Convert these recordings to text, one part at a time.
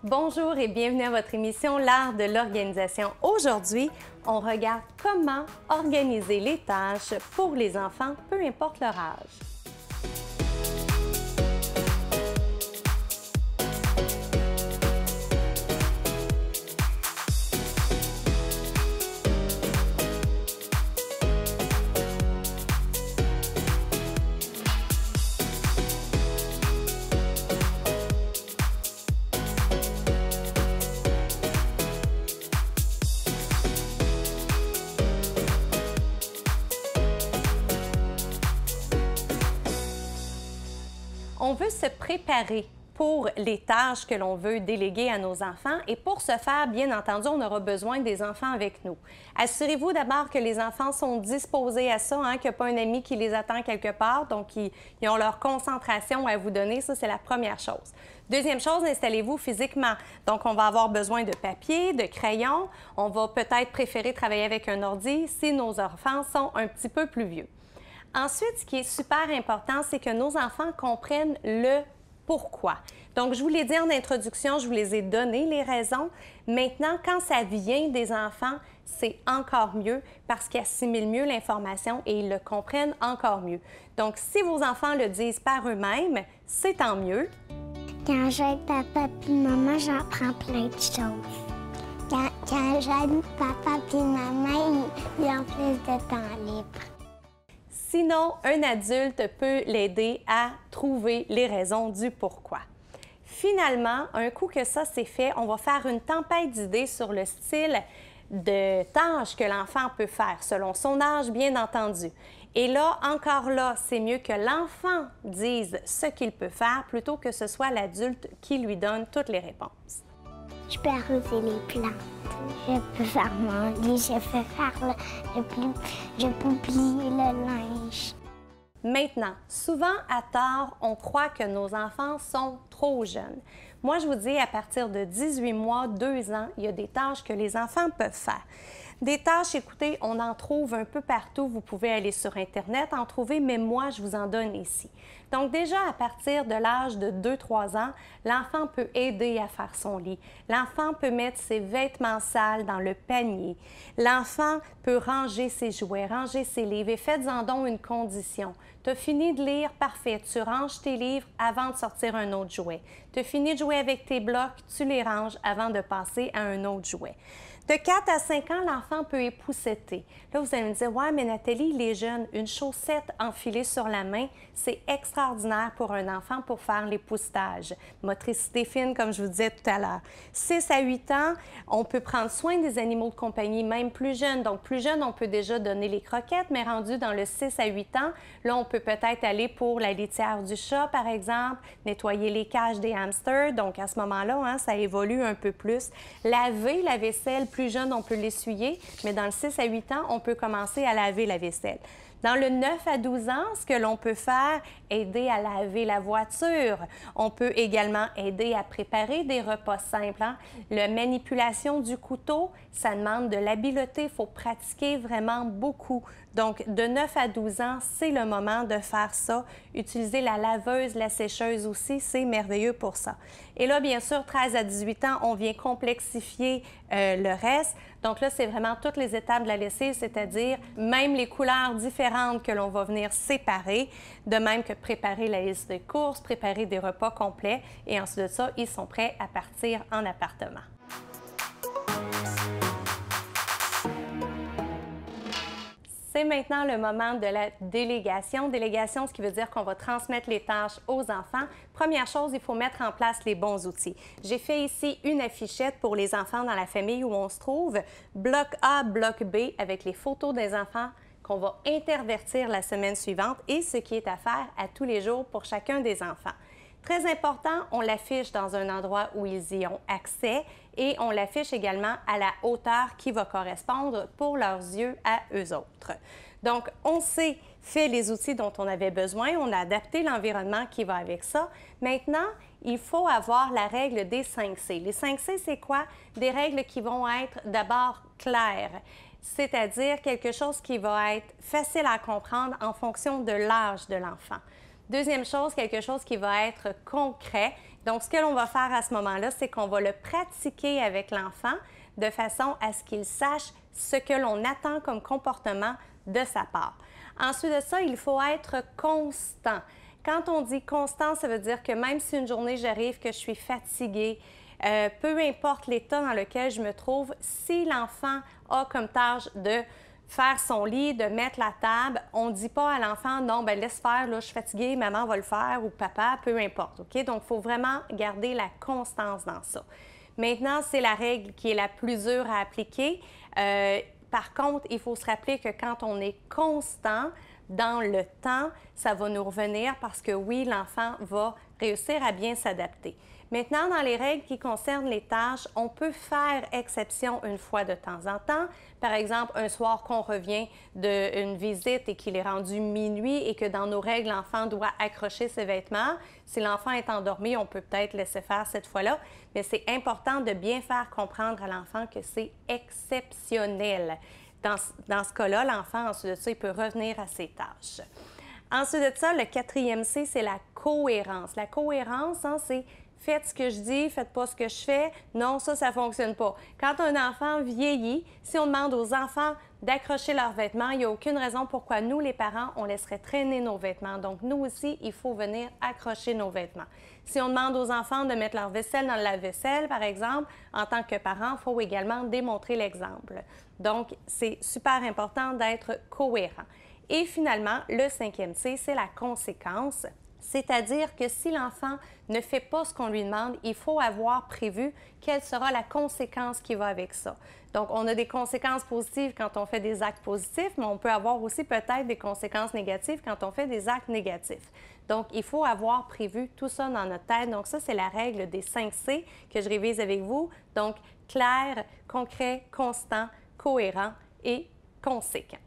Bonjour et bienvenue à votre émission L'art de l'organisation. Aujourd'hui, on regarde comment organiser les tâches pour les enfants, peu importe leur âge. On veut se préparer pour les tâches que l'on veut déléguer à nos enfants et pour ce faire, bien entendu, on aura besoin des enfants avec nous. Assurez-vous d'abord que les enfants sont disposés à ça, qu'il n'y a pas un ami qui les attend quelque part, donc ils ont leur concentration à vous donner. Ça, c'est la première chose. Deuxième chose, installez-vous physiquement. Donc, on va avoir besoin de papier, de crayon. On va peut-être préférer travailler avec un ordi si nos enfants sont un petit peu plus vieux. Ensuite, ce qui est super important, c'est que nos enfants comprennent le pourquoi. Donc, je vous l'ai dit en introduction, je vous les ai donné les raisons. Maintenant, quand ça vient des enfants, c'est encore mieux parce qu'ils assimilent mieux l'information et ils le comprennent encore mieux. Donc, si vos enfants le disent par eux-mêmes, c'est tant mieux. Quand j'aide papa puis maman, j'apprends plein de choses. Quand j'aide papa puis maman, ils ont plus de temps libre. Sinon, un adulte peut l'aider à trouver les raisons du pourquoi. Finalement, un coup que ça c'est fait, on va faire une tempête d'idées sur le style de tâches que l'enfant peut faire, selon son âge, bien entendu. Et là, encore là, c'est mieux que l'enfant dise ce qu'il peut faire plutôt que ce soit l'adulte qui lui donne toutes les réponses. Je peux arroser les plantes. Je peux faire mon lit, je peux faire je peux plier le linge. Maintenant, souvent à tort, on croit que nos enfants sont trop jeunes. Moi, je vous dis, à partir de 18 mois, 2 ans, il y a des tâches que les enfants peuvent faire. Des tâches, écoutez, on en trouve un peu partout. Vous pouvez aller sur Internet, en trouver, mais moi, je vous en donne ici. Donc déjà, à partir de l'âge de 2-3 ans, l'enfant peut aider à faire son lit. L'enfant peut mettre ses vêtements sales dans le panier. L'enfant peut ranger ses jouets, ranger ses livres et faites-en donc une condition. Tu as fini de lire, parfait, tu ranges tes livres avant de sortir un autre jouet. Tu as fini de jouer avec tes blocs, tu les ranges avant de passer à un autre jouet. De 4 à 5 ans, l'enfant peut épousseter. Là, vous allez me dire, « Ouais, mais Nathalie, il est jeune. Une chaussette enfilée sur la main, c'est extraordinaire pour un enfant pour faire l'époussetage. » Motricité fine, comme je vous disais tout à l'heure. 6 à 8 ans, on peut prendre soin des animaux de compagnie, même plus jeunes. Donc, plus jeune, on peut déjà donner les croquettes, mais rendu dans le 6 à 8 ans, là, on peut peut-être aller pour la litière du chat, par exemple, nettoyer les cages des hamsters. Donc, à ce moment-là, ça évolue un peu plus. Laver la vaisselle, plus jeune, on peut l'essuyer, mais dans le 6 à 8 ans, on peut commencer à laver la vaisselle. Dans le 9 à 12 ans, ce que l'on peut faire, aider à laver la voiture. On peut également aider à préparer des repas simples. La manipulation du couteau, ça demande de l'habileté. Il faut pratiquer vraiment beaucoup. Donc, de 9 à 12 ans, c'est le moment de faire ça. Utiliser la laveuse, la sécheuse aussi, c'est merveilleux pour ça. Et là, bien sûr, 13 à 18 ans, on vient complexifier le reste. Donc là, c'est vraiment toutes les étapes de la lessive, c'est-à-dire même les couleurs différentes que l'on va venir séparer, de même que préparer la liste de courses, préparer des repas complets. Et ensuite de ça, ils sont prêts à partir en appartement. C'est maintenant le moment de la délégation. Délégation, ce qui veut dire qu'on va transmettre les tâches aux enfants. Première chose, il faut mettre en place les bons outils. J'ai fait ici une affichette pour les enfants dans la famille où on se trouve. Bloc A, bloc B, avec les photos des enfants qu'on va intervertir la semaine suivante et ce qui est à faire à tous les jours pour chacun des enfants. Très important, on l'affiche dans un endroit où ils y ont accès et on l'affiche également à la hauteur qui va correspondre pour leurs yeux à eux autres. Donc, on s'est fait les outils dont on avait besoin, on a adapté l'environnement qui va avec ça. Maintenant, il faut avoir la règle des 5 C. Les 5 C, c'est quoi? Des règles qui vont être d'abord claires, c'est-à-dire quelque chose qui va être facile à comprendre en fonction de l'âge de l'enfant. Deuxième chose, quelque chose qui va être concret. Donc, ce que l'on va faire à ce moment-là, c'est qu'on va le pratiquer avec l'enfant de façon à ce qu'il sache ce que l'on attend comme comportement de sa part. Ensuite de ça, il faut être constant. Quand on dit constant, ça veut dire que même si une journée j'arrive, que je suis fatiguée, peu importe l'état dans lequel je me trouve, si l'enfant a comme tâche de faire son lit, de mettre la table, on ne dit pas à l'enfant « non, ben laisse faire, là, je suis fatiguée, maman va le faire » ou « papa », peu importe, OK? Donc, il faut vraiment garder la constance dans ça. Maintenant, c'est la règle qui est la plus dure à appliquer. Par contre, il faut se rappeler que quand on est constant dans le temps, ça va nous revenir parce que oui, l'enfant va réussir à bien s'adapter. Maintenant, dans les règles qui concernent les tâches, on peut faire exception une fois de temps en temps. Par exemple, un soir qu'on revient d'une visite et qu'il est rendu minuit et que dans nos règles, l'enfant doit accrocher ses vêtements. Si l'enfant est endormi, on peut peut-être laisser faire cette fois-là, mais c'est important de bien faire comprendre à l'enfant que c'est exceptionnel. Dans ce cas-là, l'enfant, ensuite de ça, il peut revenir à ses tâches. Ensuite de ça, le 4e C, c'est la cohérence. La cohérence, hein, c'est faites ce que je dis, faites pas ce que je fais. Non, ça ne fonctionne pas. Quand un enfant vieillit, si on demande aux enfants d'accrocher leurs vêtements, il n'y a aucune raison pourquoi nous, les parents, on laisserait traîner nos vêtements. Donc, nous aussi, il faut venir accrocher nos vêtements. Si on demande aux enfants de mettre leur vaisselle dans le lave-vaisselle, par exemple, en tant que parent, il faut également démontrer l'exemple. Donc, c'est super important d'être cohérent. Et finalement, le 5e C, c'est la conséquence. C'est-à-dire que si l'enfant ne fait pas ce qu'on lui demande, il faut avoir prévu quelle sera la conséquence qui va avec ça. Donc, on a des conséquences positives quand on fait des actes positifs, mais on peut avoir aussi peut-être des conséquences négatives quand on fait des actes négatifs. Donc, il faut avoir prévu tout ça dans notre tête. Donc, ça, c'est la règle des 5 C que je révise avec vous. Donc, clair, concret, constant, cohérent et conséquent.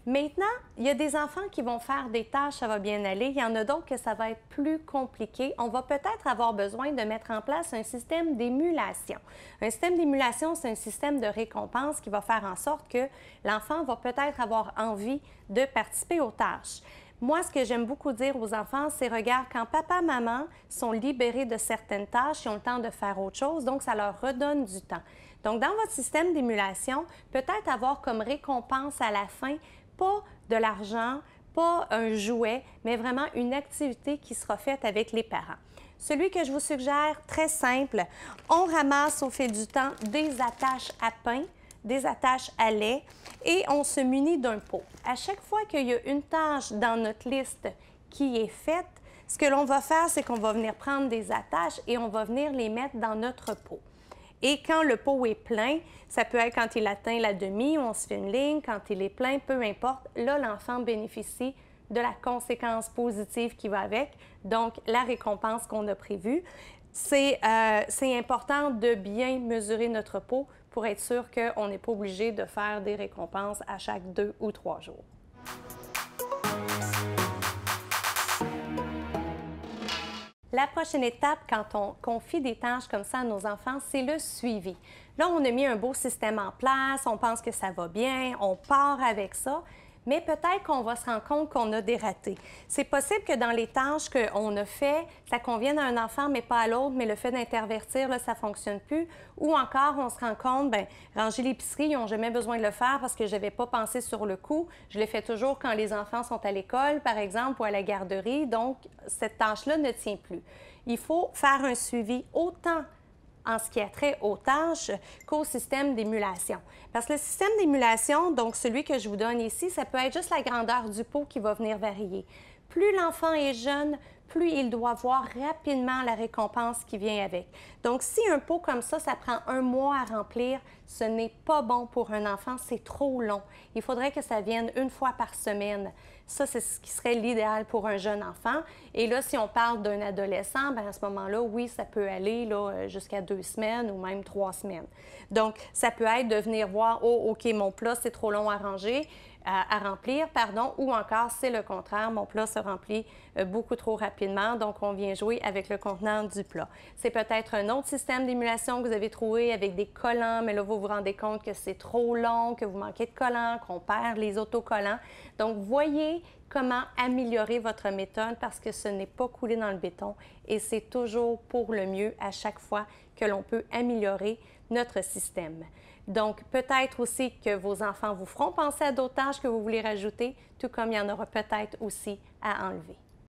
Maintenant, il y a des enfants qui vont faire des tâches, ça va bien aller. Il y en a d'autres que ça va être plus compliqué. On va peut-être avoir besoin de mettre en place un système d'émulation. Un système d'émulation, c'est un système de récompense qui va faire en sorte que l'enfant va peut-être avoir envie de participer aux tâches. Moi, ce que j'aime beaucoup dire aux enfants, c'est regarde, quand papa, maman sont libérés de certaines tâches, ils ont le temps de faire autre chose, donc ça leur redonne du temps. Donc, dans votre système d'émulation, peut-être avoir comme récompense à la fin pas de l'argent, pas un jouet, mais vraiment une activité qui sera faite avec les parents. Celui que je vous suggère, très simple, on ramasse au fil du temps des attaches à pain, des attaches à lait et on se munit d'un pot. À chaque fois qu'il y a une tâche dans notre liste qui est faite, ce que l'on va faire, c'est qu'on va venir prendre des attaches et on va venir les mettre dans notre pot. Et quand le pot est plein, ça peut être quand il atteint la demi, on se fait une ligne, quand il est plein, peu importe, là, l'enfant bénéficie de la conséquence positive qui va avec, donc la récompense qu'on a prévue. C'est important de bien mesurer notre pot pour être sûr qu'on n'est pas obligé de faire des récompenses à chaque 2 ou 3 jours. La prochaine étape, quand on confie des tâches comme ça à nos enfants, c'est le suivi. Là, on a mis un beau système en place, on pense que ça va bien, on part avec ça, mais peut-être qu'on va se rendre compte qu'on a des ratés. C'est possible que dans les tâches qu'on a fait, ça convienne à un enfant, mais pas à l'autre, mais le fait d'intervertir, là, ça ne fonctionne plus. Ou encore, on se rend compte, bien, ranger l'épicerie, ils n'ont jamais besoin de le faire parce que je n'avais pas pensé sur le coup. Je le fais toujours quand les enfants sont à l'école, par exemple, ou à la garderie. Donc, cette tâche-là ne tient plus. Il faut faire un suivi autant en ce qui a trait aux tâches qu'au système d'émulation. Parce que le système d'émulation, donc celui que je vous donne ici, ça peut être juste la grandeur du pot qui va venir varier. Plus l'enfant est jeune, plus il doit voir rapidement la récompense qui vient avec. Donc, si un pot comme ça prend 1 mois à remplir, ce n'est pas bon pour un enfant, c'est trop long. Il faudrait que ça vienne 1 fois par semaine. Ça, c'est ce qui serait l'idéal pour un jeune enfant. Et là, si on parle d'un adolescent, bien, à ce moment-là, oui, ça peut aller jusqu'à 2 semaines ou même 3 semaines. Donc, ça peut être de venir voir, oh, OK, mon plat, c'est trop long à ranger. À remplir, pardon, ou encore, c'est le contraire, mon plat se remplit beaucoup trop rapidement, donc on vient jouer avec le contenant du plat. C'est peut-être un autre système d'émulation que vous avez trouvé avec des collants, mais là, vous vous rendez compte que c'est trop long, que vous manquez de collants, qu'on perd les autocollants. Donc, voyez regardez comment améliorer votre méthode parce que ce n'est pas coulé dans le béton et c'est toujours pour le mieux à chaque fois que l'on peut améliorer notre système. Donc, peut-être aussi que vos enfants vous feront penser à d'autres tâches que vous voulez rajouter, tout comme il y en aura peut-être aussi à enlever.